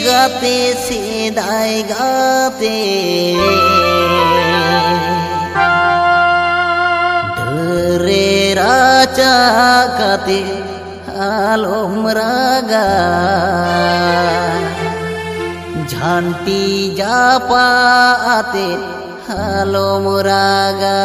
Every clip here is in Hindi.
गाते सेदाय गाते डरे राजा गाते आलोम रागा झांटी जापा आते आलोम रागा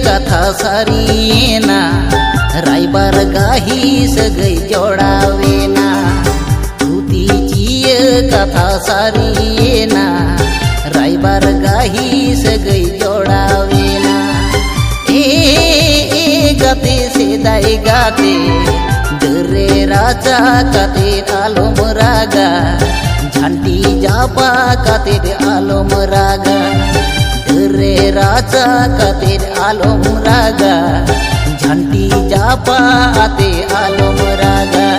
कथा सारीना रायबार गाही सगै जोड़ावेना धुतीची कथा सारीना रायबार गाही सगै जोड़ावेना ए गाते सेदाय गाते डरे राजा गाते आलोम रागा झांटी जापा गाते आलोम रागा डरे राजा कातिर आलोम रागा झांटी जापा आते आलोम रागा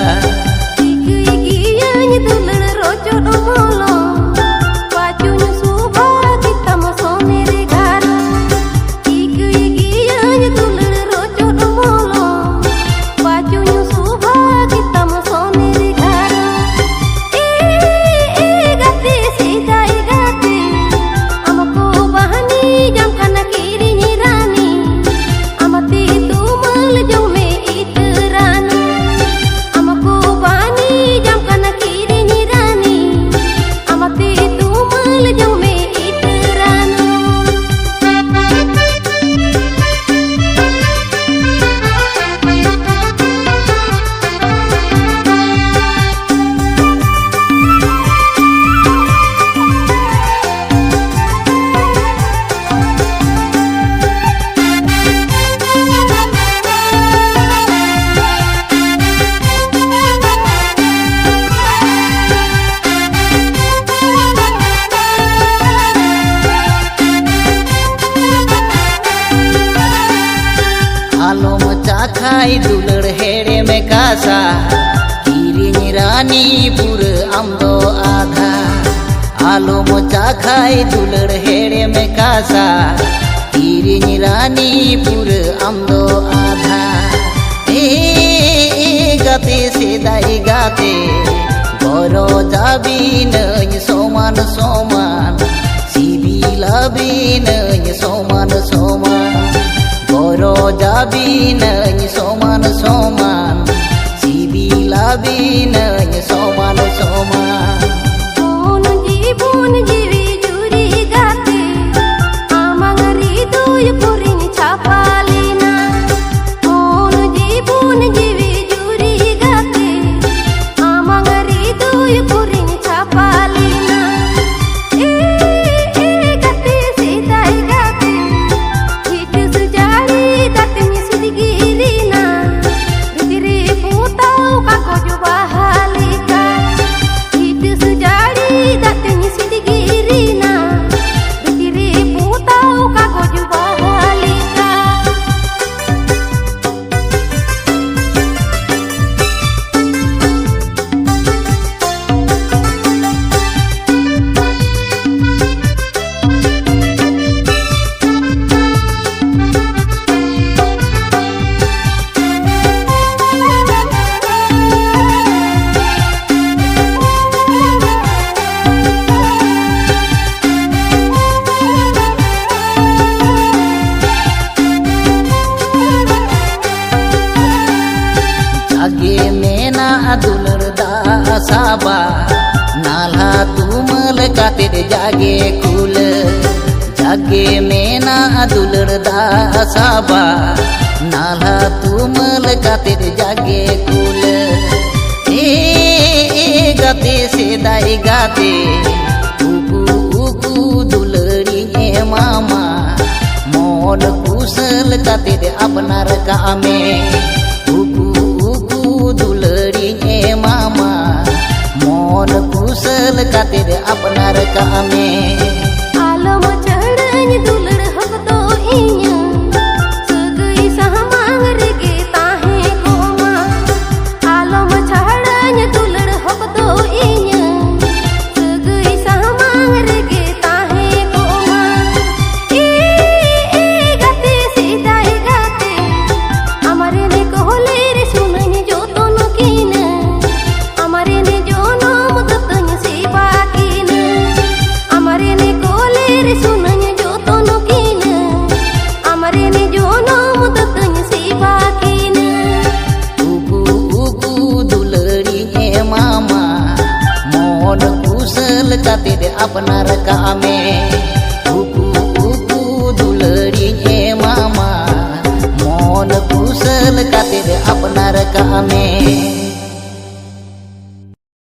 खाई दुलड़ हेड़े में कासा किरिनी रानी पुर आमदो आधा आलोम चा खाई दुलड़ हेड़े में कासा किरिनी रानी पुर आमदो आधा ए गाते सेदाय गाते गरो जाबी नई सोमान सोमान सिबिलाबी नई सोमान सोमान गरो जाबी नई सोमान सोमान सिबिलाबी नई सोमान सोमान जीवन जीवी जुरी गाते आमांगरी दुय पुरिन छापालिना जीवन जीवी जुरी गाते आमांगरी दुय पुरिन छापालिना गाते सेदाय गाते हिट सुजाड़ी दातनी सुदगिरिना रुतिरे पुताव काको जुबाहालिका तुमल खातिर जागे कुल जागे मेना दुलर दासाबा नाला तुमल खातिर जागे कुल ए गाते सेदाई गाते उकू उकू दुलरी ए मामा मोन कुशल खातिर अपनार कामे उकू उकू दुलरी ए मामा मोन कुशल खातिर अपनार कामे आलम चढ़न दुलड़ हक तो इया सगई सहमांग रेगे ताहे कोमा आलम चढ़न दुलड़ हक तो इया सगई सहमांग रेगे ताहे कोमा ए गाते सीधाई गाते हमारे ने कहले रे सुनन जो तो नकीन हमारे ने जो नाम दतन से बाकीन हमारे ने कोले रे सुनन जो तो नकीन हमारे ने जो नाम दतन से बाकीन उकू उकू दुलरी ए मामा मोन कुशल खातिर अपनार कामे उकू उकू दुलरी ए मामा मोन कुशल खातिर अपनार कामे।